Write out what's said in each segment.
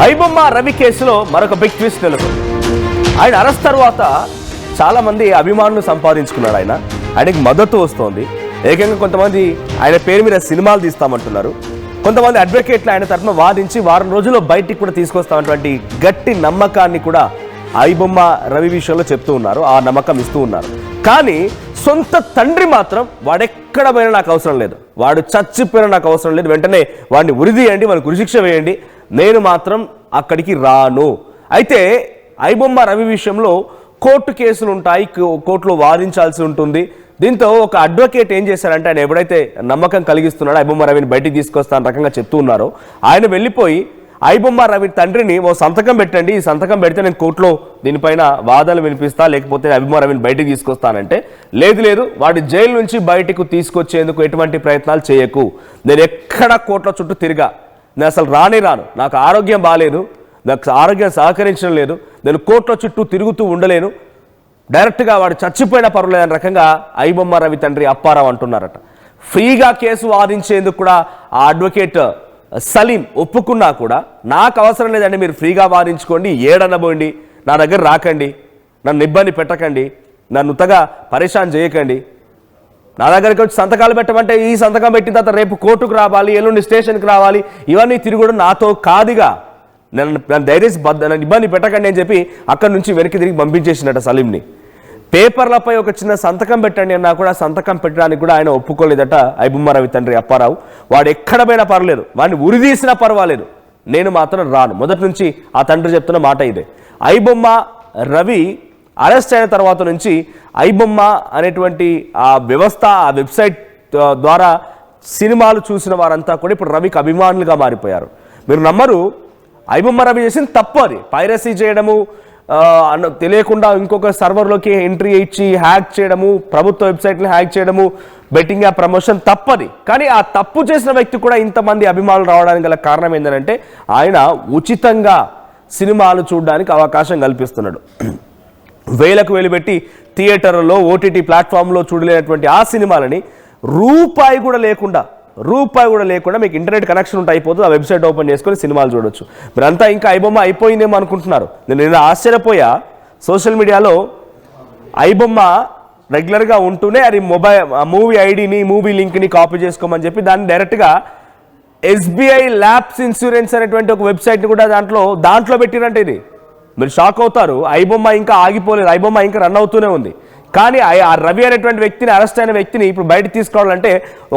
ఐబొమ్మ రవి కేసులో మరొక big twist నెలకొంది. ఆయన అరెస్ట్ తర్వాత చాలా మంది అభిమానులు సంపాదించుకున్నాడు. ఆయనకి మద్దతు వస్తోంది. ఏకంగా కొంతమంది ఆయన పేరు మీద సినిమాలు తీస్తామంటున్నారు. కొంతమంది అడ్వకేట్లు ఆయన తరఫున వాదించి వారం రోజుల్లో బయటికి కూడా తీసుకొస్తామన్నటువంటి గట్టి నమ్మకాన్ని కూడా ఐబొమ్మ రవి విషయంలో చెప్తూ ఉన్నారు. ఆ నమ్మకం ఇస్తూ ఉన్నారు. కానీ సొంత తండ్రి మాత్రం వాడెక్కడ పోయినా నాకు అవసరం లేదు, వాడు చచ్చిపోయినా నాకు అవసరం లేదు, వెంటనే వాడిని ఉరిదీయండి, వాడిని ఉరిశిక్ష వేయండి, నేను మాత్రం అక్కడికి రాను. అయితే ఐబొమ్మ రవి విషయంలో కోర్టు కేసులు ఉంటాయి, కోర్టులో వాదించాల్సి ఉంటుంది. దీంతో ఒక అడ్వకేట్ ఏం చేశారంటే, ఆయన ఎప్పుడైతే నమ్మకం కలిగిస్తున్నాడో ఐబొమ్మ రవిని బయటికి తీసుకొస్తాను రకంగా చెప్తూ ఉన్నారో, ఆయన వెళ్ళిపోయి ఐబొమ్మ రవి తండ్రిని ఓ సంతకం పెట్టండి, ఈ సంతకం పెడితే నేను కోర్టులో దీనిపైన వాదనలు వినిపిస్తా, లేకపోతే ఐబొమ్మ రవిని బయటికి తీసుకొస్తానంటే, లేదు వాడి జైలు నుంచి బయటకు తీసుకొచ్చేందుకు ఎటువంటి ప్రయత్నాలు చేయకు, నేను ఎక్కడ కోర్టుల చుట్టూ తిరిగా, నేను అసలు రాను, నాకు ఆరోగ్యం బాగాలేదు, నాకు ఆరోగ్యం సహకరించడం లేదు, నేను కోర్టుల చుట్టూ తిరుగుతూ ఉండలేను, డైరెక్ట్గా వాడు చచ్చిపోయిన పర్వాలేదని రకంగా ఐబొమ్మ రవి తండ్రి అప్పారావు అంటున్నారట. ఫ్రీగా కేసు వాదించేందుకు కూడా ఆ అడ్వకేట్ సలీం ఒప్పుకున్నా కూడా, నాకు అవసరం లేదండి, మీరు ఫ్రీగా వాదించుకోండి, ఏడనబోండి, నా దగ్గర రాకండి, నన్ను ఇబ్బంది పెట్టకండి, నన్ను ఉత్తగా పరేషాన్ చేయకండి, నా దగ్గరికి వచ్చి సంతకాలు పెట్టమంటే ఈ సంతకం పెట్టిన తర్వాత రేపు కోర్టుకు రావాలి, ఎల్లుండి స్టేషన్కి రావాలి, ఇవన్నీ తిరుగుడు నాతో కాదుగా, నన్ను దయచేసి నన్ను ఇబ్బంది పెట్టకండి అని చెప్పి అక్కడి నుంచి వెనక్కి తిరిగి పంపించేసినట్ట సలీంని. పేపర్లపై ఒక చిన్న సంతకం పెట్టండి అన్నా కూడా సంతకం పెట్టడానికి కూడా ఆయన ఒప్పుకోలేదట ఐబొమ్మ రవి తండ్రి అప్పారావు. వాడు ఎక్కడ పోయినా పర్లేదు, వాడిని ఉరిదీసినా పర్వాలేదు, నేను మాత్రం రాను. మొదటి నుంచి ఆ తండ్రి చెప్తున్న మాట ఇదే. ఐబొమ్మ రవి అరెస్ట్ అయిన తర్వాత నుంచి ఐబొమ్మ అనేటువంటి ఆ వ్యవస్థ, ఆ వెబ్సైట్ ద్వారా సినిమాలు చూసిన వారంతా కూడా ఇప్పుడు రవికి అభిమానులుగా మారిపోయారు. మీరు నమ్మరు, ఐబొమ్మ రవి చేసింది తప్పు. అది పైరసీ చేయడము, తెలియకుండా ఇంకొక సర్వర్లోకి ఎంట్రీ ఇచ్చి హ్యాక్ చేయడము, ప్రభుత్వ వెబ్సైట్ని హ్యాక్ చేయడము, బెట్టింగ్ యాప్ ప్రమోషన్ తప్పది. కానీ ఆ తప్పు చేసిన వ్యక్తి కూడా ఇంతమంది అభిమానులు రావడానికి గల కారణం ఏంటంటే, ఆయన ఉచితంగా సినిమాలు చూడడానికి అవకాశం కల్పిస్తున్నాడు. వేలకు వేలు పెట్టి థియేటర్లో, ఓటీటీ ప్లాట్ఫామ్లో చూడలేనటువంటి ఆ సినిమాలని రూపాయి కూడా లేకుండా మీకు ఇంటర్నెట్ కనెక్షన్ ఉంటే అయిపోతుంది, ఆ వెబ్సైట్ ఓపెన్ చేసుకొని సినిమాలు చూడొచ్చు. మీరంతా ఇంకా ఐబొమ్మ అయిపోయిందేమో అనుకుంటున్నారు. నేను ఆశ్చర్యపోయా, సోషల్ మీడియాలో ఐబొమ్మ రెగ్యులర్గా ఉంటూనే అది మూవీ ఐడిని, మూవీ లింక్ని కాపీ చేసుకోమని చెప్పి దాన్ని డైరెక్ట్గా SBI ల్యాబ్స్ ఇన్సూరెన్స్ అనేటువంటి ఒక వెబ్సైట్ని కూడా దాంట్లో పెట్టినంటే ఇది మీరు షాక్ అవుతారు. ఐబొమ్మ ఇంకా ఆగిపోలేదు, ఐబొమ్మ ఇంకా రన్ అవుతూనే ఉంది. కానీ ఆ రవి అనేటువంటి వ్యక్తిని, అరెస్ట్ అయిన వ్యక్తిని ఇప్పుడు బయటకు తీసుకోవాలంటే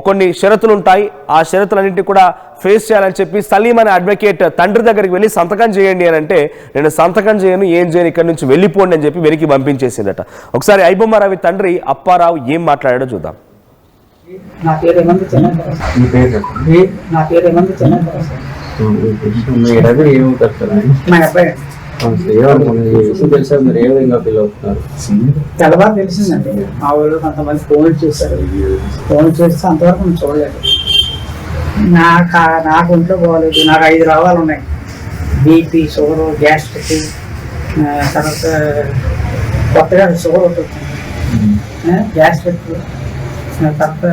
కొన్ని షరతులు ఉంటాయి. ఆ షరతులన్నింటినీ కూడా ఫేస్ చేయాలని చెప్పి సలీం అనే అడ్వకేట్ తండ్రి దగ్గరికి వెళ్ళి సంతకం చేయండి అని అంటే, నేను సంతకం చేయను, ఏం చేయను, ఇక్కడి నుంచి వెళ్ళిపోండి అని చెప్పి వెనక్కి పంపించేసిందట. ఒకసారి ఐబొమ్మ రవి తండ్రి అప్పారావు ఏం మాట్లాడాడో చూద్దాం. నా పేరు ఏమంది చెన్నై. తెల్లవారు తెలిసిందండి, మా ఊళ్ళో కొంతమంది ఫోన్ చేశారు. ఫోన్ చేస్తే అంతవరకు నేను చూడలేదు. నాకు ఒంట్లో పోలేదు, నాకు 5 రోగాలు ఉన్నాయి, బీపీ, షుగర్, గ్యాస్ట్రిక్, తర్వాత కొత్తగా షుగర్ ఒకటి వచ్చింది, గ్యాస్ట్రిక్, తర్వాత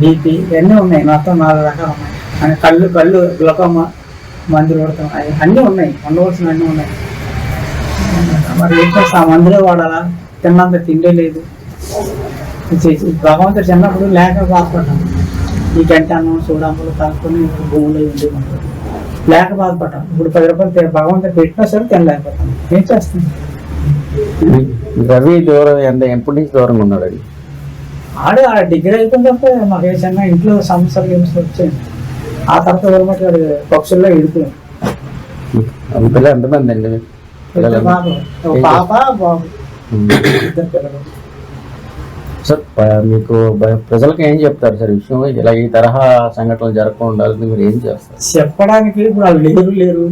బీపీ, ఇవన్నీ ఉన్నాయి, మొత్తం 4 రకాలు ఉన్నాయి. కళ్ళు గ్లూకోమా మందులు పడతాం, అన్నీ ఉన్నాయి, ఉండవలసిన అన్నీ ఉన్నాయి. మరి ఏం చేస్తా, మందులే వాడాలా, తిన్నంత తిండే లేదు. భగవంతుడు చిన్నప్పుడు లేక బాధపడ్డాను, ఈ గంటను చూడములు కలుపుకొని భూములు ఉండేమంటారు, లేక బాధపడ్డాను. ఇప్పుడు 10 రూపాయలు భగవంతుడు పెట్టినా సరే తినలేకపోతాను. ఏం చేస్తాను? రవి దూరం ఎప్పటి నుంచి దూరంగా ఉన్నాడు? అది ఆ డిగ్రీ అయిపోయిన తర్వాత మాకు ఏ చిన్న ఇంట్లో సమస్యలు వచ్చాయి. ఆ తర్వాత ఎవరమాట పక్షుల్లో ఇడిపోయాం. పిల్లలు ఎంతమంది అండి? పాప, బాబు, 2 పిల్లలు. సార్ మీకు ప్రజలకు ఏం చెప్తారు సార్ విషయం? ఇలా ఈ తరహా సంఘటనలు జరగకుండా ఉండాలని మీరు ఏం చేస్తారు? చెప్పడానికి ఇప్పుడు వాళ్ళు లేరు,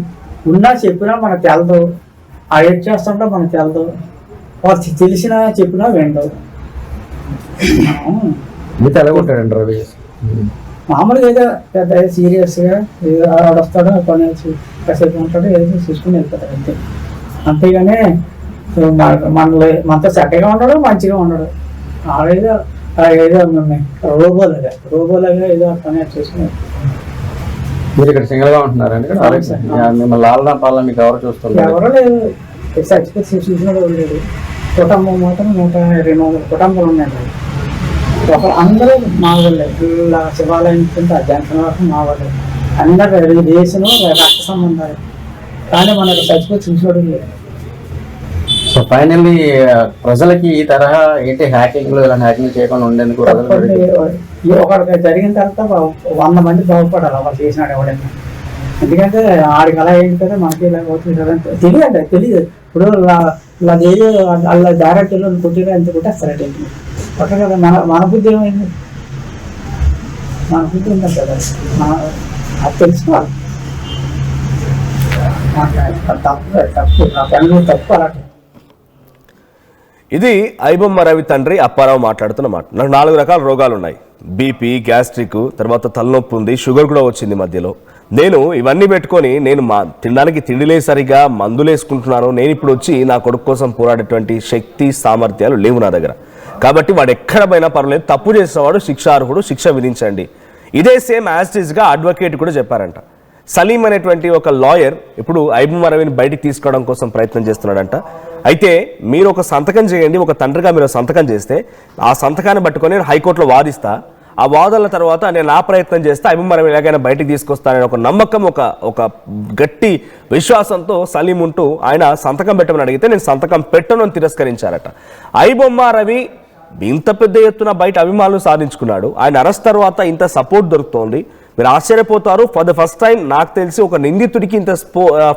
ఉన్నా చెప్పినా మనకు తెలదు, ఆ ఏడ్ చేస్తుంటే మనకు తెలదు, వాళ్ళు తెలిసినా చెప్పినా విండవు. మీతో ఎలాగొట్టాడండి రవి? మామూలుగా ఏదో పెద్ద సీరియస్గా ఏదో ఆడొస్తాడో కొన్ని కాసేపు ఉంటాడో ఏదో చూసుకుని వెళ్ళిపోతాడు అంతే. అంతేగానే మనతో చక్కగా ఉండడు, మంచిగా ఉండడు. ఏదో రోబోలాగా ఏదో పని చేసుకుని మీరు ఇక్కడ సింగిల్ గా ఉంటున్నారండి ఇక్కడ? అవును సార్. మిమ్మల్ని లాలనా పాలన మీకు ఎవరు చూస్తున్నారు? ఎవరో లేదు, చచ్చిపోయి చూసిన వాళ్ళు లేదు. కుటుంబం మాత్రం 123 కుటుంబాలు ఉన్నాయండి. అందరూ మా వాళ్ళే, ఇలా శివాలయం కింద జంక్షన్ వరకు మా వాళ్ళే. అందరూ దేశంలో రక్త సంబంధాలు, కానీ మనకు చచ్చిపోయి చూసినోడు లేదు. సో ఫైనల్లీ ప్రజలకి ఈ తరహా ఏంటి హ్యాకింగ్లు ఇలా హ్యాకింగ్ చేయకుండా ఉండేందుకు ఒకరికి జరిగిన తర్వాత 100 మంది బాగుపడాలి వాళ్ళు చేసినాడు ఎవడైనా. ఎందుకంటే ఆడికి అలా ఏంటి కదా, మనకి ఇలా అవుతుంది కదా తెలియదు. ఇప్పుడు ఇలా చేయ అలా డైరెక్ట్లో కొట్టిరా ఎంత కొట్టేస్తారంటే కొట్టరు కదా. మన బుద్ధి ఏమైంది? మన బుద్ధి ఉంటుంది కదా, అది తెలుసుకోవాలి. తప్పు నా పనులు తప్పు అలాంటి. ఇది ఐబొమ్మ రవి తండ్రి అప్పారావు మాట్లాడుతున్న మాట. నాకు 4 రకాల రోగాలు ఉన్నాయి. బీపీ, గ్యాస్ట్రిక్, తర్వాత తలనొప్పి ఉంది, షుగర్ కూడా వచ్చింది మధ్యలో. నేను ఇవన్నీ పెట్టుకొని నేను తినడానికి తిండిలే సరిగా మందులు వేసుకుంటున్నాను. నేను ఇప్పుడు వచ్చి నా కొడుకు కోసం పోరాడేటువంటి శక్తి సామర్థ్యాలు లేవు నా దగ్గర. కాబట్టి వాడు ఎక్కడ పోయినా పర్వాలేదు, తప్పు చేసేవాడు శిక్షార్హుడు, శిక్ష విధించండి. ఇదే సేమ్ యాస్టిస్గా అడ్వకేట్ కూడా చెప్పారంట. సలీం అనేటువంటి ఒక లాయర్ ఇప్పుడు ఐబొమ్మ రవిని బయటికి తీసుకోవడం కోసం ప్రయత్నం చేస్తున్నాడంట. అయితే మీరు ఒక సంతకం చేయండి, ఒక తండ్రిగా మీరు సంతకం చేస్తే ఆ సంతకాన్ని పట్టుకొని నేను హైకోర్టులో వాదిస్తా. ఆ వాదనల తర్వాత నేను ఆ ప్రయత్నం చేస్తే ఐబొమ్మ రవిని ఎలాగైనా బయటికి తీసుకొస్తానని ఒక నమ్మకం, ఒక గట్టి విశ్వాసంతో సలీం ఉంటూ ఆయన సంతకం పెట్టమని అడిగితే నేను సంతకం పెట్టను అని తిరస్కరించారట. ఐబొమ్మ రవి ఇంత పెద్ద ఎత్తున బయట అభిమానులు సాధించుకున్నాడు. ఆయన అరెస్ట్ తర్వాత ఇంత సపోర్ట్ దొరుకుతోంది. మీరు ఆశ్చర్యపోతారు. ఫర్ ద ఫస్ట్ టైం నాకు తెలిసి ఒక నిందితుడికి ఇంత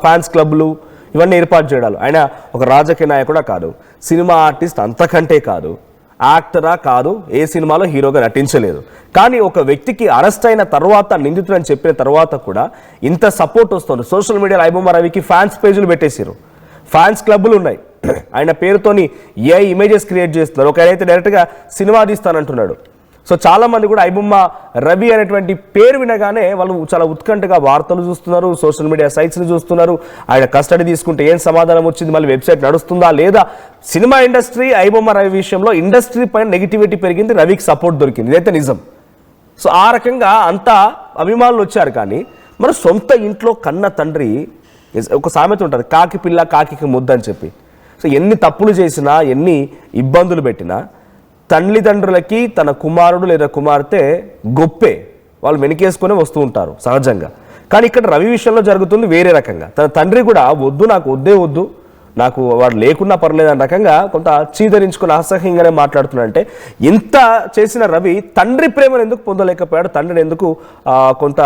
ఫ్యాన్స్ క్లబ్లు ఇవన్నీ ఏర్పాటు చేయడాలు. ఆయన ఒక రాజకీయ నాయకుడా కాదు, సినిమా ఆర్టిస్ట్ అంతకంటే కాదు, యాక్టరా కాదు, ఏ సినిమాలో హీరోగా నటించలేదు. కానీ ఒక వ్యక్తికి అరెస్ట్ అయిన తర్వాత, నిందితుడని చెప్పిన తర్వాత కూడా ఇంత సపోర్ట్ వస్తుంది. సోషల్ మీడియాలో ఐబొమ్మ రవికి ఫ్యాన్స్ పేజీలు పెట్టేసారు, ఫ్యాన్స్ క్లబ్లు ఉన్నాయి. ఆయన పేరుతోని ఏ ఇమేజెస్ క్రియేట్ చేస్తున్నారు. ఒక అయితే డైరెక్ట్గా సినిమా తీస్తానంటున్నాడు. సో చాలా మంది కూడా ఐబొమ్మ రవి అనేటువంటి పేరు వినగానే వాళ్ళు చాలా ఉత్కంఠగా వార్తలు చూస్తున్నారు, సోషల్ మీడియా సైట్స్ని చూస్తున్నారు. ఆయన కస్టడీ తీసుకుంటే ఏం సమాధానం వచ్చింది, మళ్ళీ వెబ్సైట్ నడుస్తుందా లేదా. సినిమా ఇండస్ట్రీ ఐబొమ్మ రవి విషయంలో ఇండస్ట్రీ పైన నెగిటివిటీ పెరిగింది, రవికి సపోర్ట్ దొరికింది, ఇదైతే నిజం. సో ఆ రకంగా అంతా అభిమానులు వచ్చారు. కానీ మన సొంత ఇంట్లో కన్న తండ్రి, ఒక సామెత ఉంటుంది, కాకి పిల్ల కాకి ముద్ద అని చెప్పి. సో ఎన్ని తప్పులు చేసినా, ఎన్ని ఇబ్బందులు పెట్టినా తల్లిదండ్రులకి తన కుమారుడు లేదా కుమార్తె గొప్పే, వాళ్ళు వెనకేసుకొని వస్తూ ఉంటారు సహజంగా. కానీ ఇక్కడ రవి విషయంలో జరుగుతుంది వేరే రకంగా. తన తండ్రి కూడా వద్దు, నాకు వద్దు, నాకు వాడు లేకున్నా పర్లేదు అన్న రకంగా కొంత చీదరించుకుని అసహ్యంగానే మాట్లాడుతున్నాడంటే, ఇంత చేసిన రవి తండ్రి ప్రేమను ఎందుకు పొందలేకపోయాడు, తండ్రిని ఎందుకు కొంత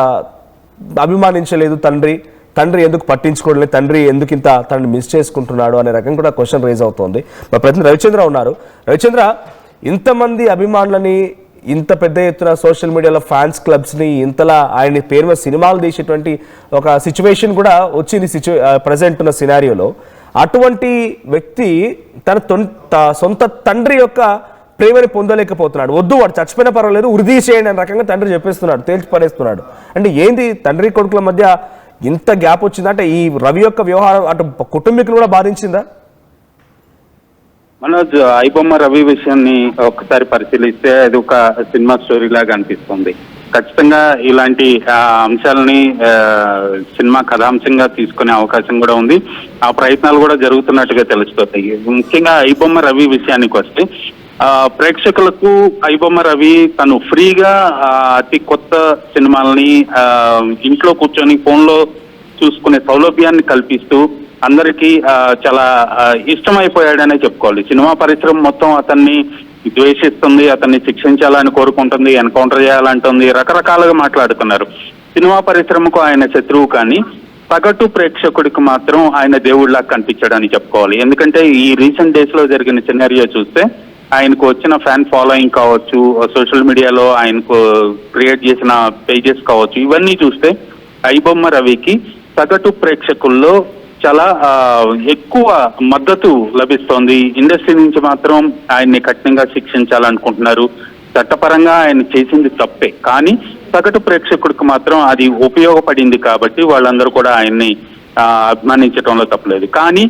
అభిమానించలేదు, తండ్రి ఎందుకు పట్టించుకోవట్లేదు, తండ్రి ఎందుకు ఇంత తనని మిస్ చేసుకుంటున్నాడు అనే రకం కూడా క్వశ్చన్ రైజ్ అవుతోంది. మా ప్రతినిధి రవిచంద్ర ఉన్నారు. రవిచంద్ర, ఇంతమంది అభిమానులని, ఇంత పెద్ద ఎత్తున సోషల్ మీడియాలో ఫ్యాన్స్ క్లబ్స్ని, ఇంతలా ఆయన పేరు మీద సినిమాలు తీసేటువంటి ఒక సిచ్యువేషన్ కూడా వచ్చింది ప్రజెంట్ ఉన్న సినారియోలో. అటువంటి వ్యక్తి తన సొంత తండ్రి యొక్క ప్రేమని పొందలేకపోతున్నాడు. వద్దు, వాడు చచ్చిపోయినా పర్వాలేదు, ఉరిదీ చేయండి అనే రకంగా తండ్రి చెప్పేస్తున్నాడు, తేల్చి పడేస్తున్నాడు. అంటే ఏంది తండ్రి కొడుకుల మధ్య ఇంత గ్యాప్ వచ్చిందంటే ఈ రవి యొక్క వ్యవహారం అటు కుటుంబీకులు కూడా బాధించిందా? మనోజ్, ఐబొమ్మ రవి విషయాన్ని ఒకసారి పరిశీలిస్తే అది ఒక సినిమా స్టోరీ లాగా అనిపిస్తుంది. ఖచ్చితంగా ఇలాంటి అంశాలని సినిమా కథాంశంగా తీసుకునే అవకాశం కూడా ఉంది. ఆ ప్రయత్నాలు కూడా జరుగుతున్నట్టుగా తెలుస్తుంది. ముఖ్యంగా ఐబొమ్మ రవి విషయానికి వస్తే ప్రేక్షకులకు ఐబొమ్మ రవి తను ఫ్రీగా అతి కొత్త సినిమాలని ఇంట్లో కూర్చొని ఫోన్లో చూసుకునే సౌలభ్యాన్ని కల్పిస్తూ అందరికీ చాలా ఇష్టమైపోయాడనే చెప్పుకోవాలి. సినిమా పరిశ్రమ మొత్తం అతన్ని ద్వేషిస్తుంది, అతన్ని శిక్షించాలని కోరుకుంటుంది, ఎన్కౌంటర్ చేయాలంటుంది, రకరకాలుగా మాట్లాడుతున్నారు. సినిమా పరిశ్రమకు ఆయన శత్రువు, కానీ సగటు ప్రేక్షకుడికి మాత్రం ఆయన దేవుడిలా కనిపించాడని చెప్పుకోవాలి. ఎందుకంటే ఈ రీసెంట్ డేస్ లో జరిగిన సినారియో చూస్తే ఆయనకు వచ్చిన ఫ్యాన్ ఫాలోయింగ్ కావచ్చు, సోషల్ మీడియాలో ఆయనకు క్రియేట్ చేసిన పేజెస్ కావచ్చు, ఇవన్నీ చూస్తే ఐబొమ్మ రవికి సగటు ప్రేక్షకుల్లో చాలా ఎక్కువ మద్దతు లభిస్తోంది. ఇండస్ట్రీ నుంచి మాత్రం ఆయన్ని కఠినంగా శిక్షించాలనుకుంటున్నారు. చట్టపరంగా ఆయన చేసింది తప్పే, కానీ సగటు ప్రేక్షకుడికి మాత్రం అది ఉపయోగపడింది కాబట్టి వాళ్ళందరూ కూడా ఆయన్ని అభిమానించడంలో తప్పలేదు. కానీ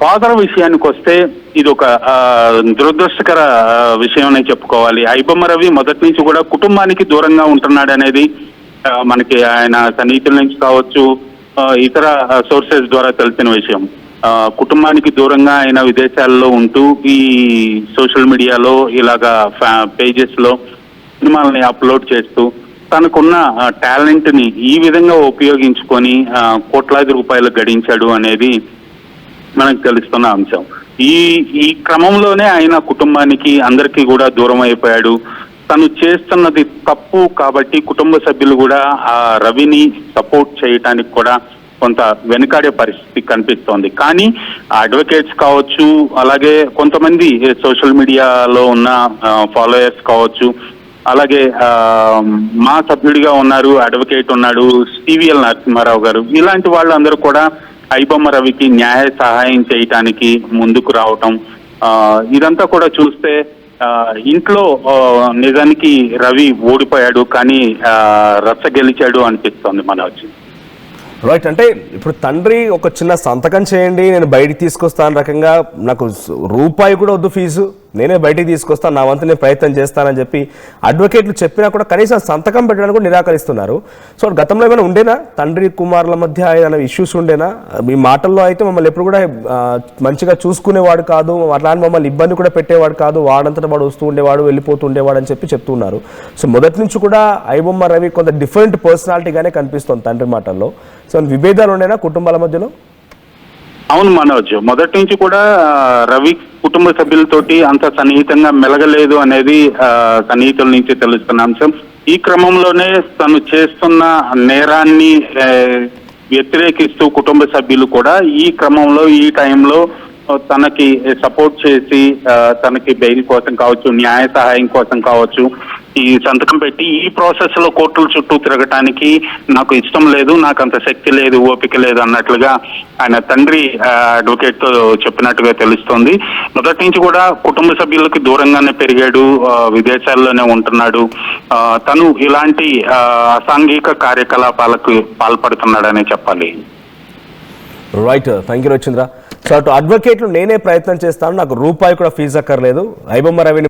ఫాదర్ విషయానికి వస్తే ఇది ఒక దురదృష్టకర విషయం అని చెప్పుకోవాలి. ఐబొమ్మ రవి మొదటి నుంచి కూడా కుటుంబానికి దూరంగా ఉంటున్నాడు అనేది మనకి ఆయన సన్నిహితుల నుంచి కావచ్చు, ఇతర సోర్సెస్ ద్వారా తెలిసిన విషయం. కుటుంబానికి దూరంగా ఆయన విదేశాల్లో ఉంటూ ఈ సోషల్ మీడియాలో ఇలాగా పేజెస్ లో సినిమాలని అప్లోడ్ చేస్తూ తనకున్న టాలెంట్ ని ఈ విధంగా ఉపయోగించుకొని కోట్లాది రూపాయలు గడించాడు అనేది మనకు తెలుస్తున్న అంశం. ఈ క్రమంలోనే ఆయన కుటుంబానికి అందరికీ కూడా దూరం అయిపోయాడు. తను చేస్తున్నది తప్పు కాబట్టి కుటుంబ సభ్యులు కూడా ఆ రవిని సపోర్ట్ చేయటానికి కూడా కొంత వెనుకాడే పరిస్థితి కనిపిస్తోంది. కానీ అడ్వకేట్స్ కావచ్చు, అలాగే కొంతమంది సోషల్ మీడియాలో ఉన్న ఫాలోయర్స్ కావచ్చు, అలాగే మా సభ్యుడిగా ఉన్నారు, అడ్వకేట్ ఉన్నాడు సివిఎల్ నరసింహారావు గారు, ఇలాంటి వాళ్ళందరూ కూడా ఐబొమ్మ రవికి న్యాయ సహాయం చేయటానికి ముందుకు రావటం, ఇదంతా కూడా చూస్తే ఇంట్లో నిజానికి రవి ఓడిపోయాడు కానీ రచ్చ గెలిచాడు అనిపిస్తోంది మనోజ్. రైట్. అంటే ఇప్పుడు తండ్రి ఒక చిన్న సంతకం చేయండి నేను బయటికి తీసుకొస్తాను రకంగా, నాకు రూపాయి కూడా వద్దు ఫీజు, నేనే బయటికి తీసుకొస్తాను, నా వంతు నేను ప్రయత్నం చేస్తానని చెప్పి అడ్వకేట్లు చెప్పినా కూడా కనీసం సంతకం పెట్టడానికి కూడా నిరాకరిస్తున్నారు. సో గతంలో ఏమైనా ఉండేనా తండ్రి కుమారుల మధ్య ఏమైనా ఇష్యూస్ ఉండేనా? మీ మాటల్లో అయితే మమ్మల్ని ఎప్పుడు కూడా మంచిగా చూసుకునేవాడు కాదు, అట్లాంటి మమ్మల్ని ఇబ్బంది కూడా పెట్టేవాడు కాదు, వాడంతటా వాడు వస్తూ ఉండేవాడు వెళ్ళిపోతూ ఉండేవాడు అని చెప్పి చెప్తున్నారు. సో మొదటి నుంచి కూడా ఐబొమ్మ రవి కొంత డిఫరెంట్ పర్సనాలిటీగానే కనిపిస్తుంది తండ్రి మాటల్లో. సో విభేదాలు ఉండేనా కుటుంబాల మధ్యలో? అవును మనోజ్, మొదటి నుంచి కూడా రవి కుటుంబ సభ్యులతోటి అంత సన్నిహితంగా మెలగలేదు అనేది సన్నిహితుల నుంచి తెలుస్తున్న అంశం. ఈ క్రమంలోనే తను చేస్తున్న నేరాన్ని వ్యతిరేకిస్తూ కుటుంబ సభ్యులు కూడా ఈ క్రమంలో ఈ టైంలో తనకి సపోర్ట్ చేసి తనకి బెయిల్ కోసం కావచ్చు, న్యాయ సహాయం కోసం కావచ్చు ఈ సంతకం పెట్టి ఈ ప్రాసెస్ లో కోర్టుల చుట్టూ తిరగటానికి నాకు ఇష్టం లేదు, నాకు అంత శక్తి లేదు, ఓపిక లేదు అన్నట్లుగా ఆయన తండ్రి అడ్వకేట్ తో చెప్పినట్టుగా తెలుస్తోంది. మొదటి నుంచి కూడా కుటుంబ సభ్యులకి దూరంగానే పెరిగాడు, విదేశాల్లోనే ఉంటున్నాడు, తను ఇలాంటి అసాంఘిక కార్యకలాపాలకు పాల్పడుతున్నాడనే చెప్పాలి. Right, thank you Ravichandra. So అటు అడ్వకేట్లు నేనే ప్రయత్నం చేస్తాను, నాకు రూపాయి కూడా ఫీజు అక్కర్లేదు, ఐబొమ్మ రవిని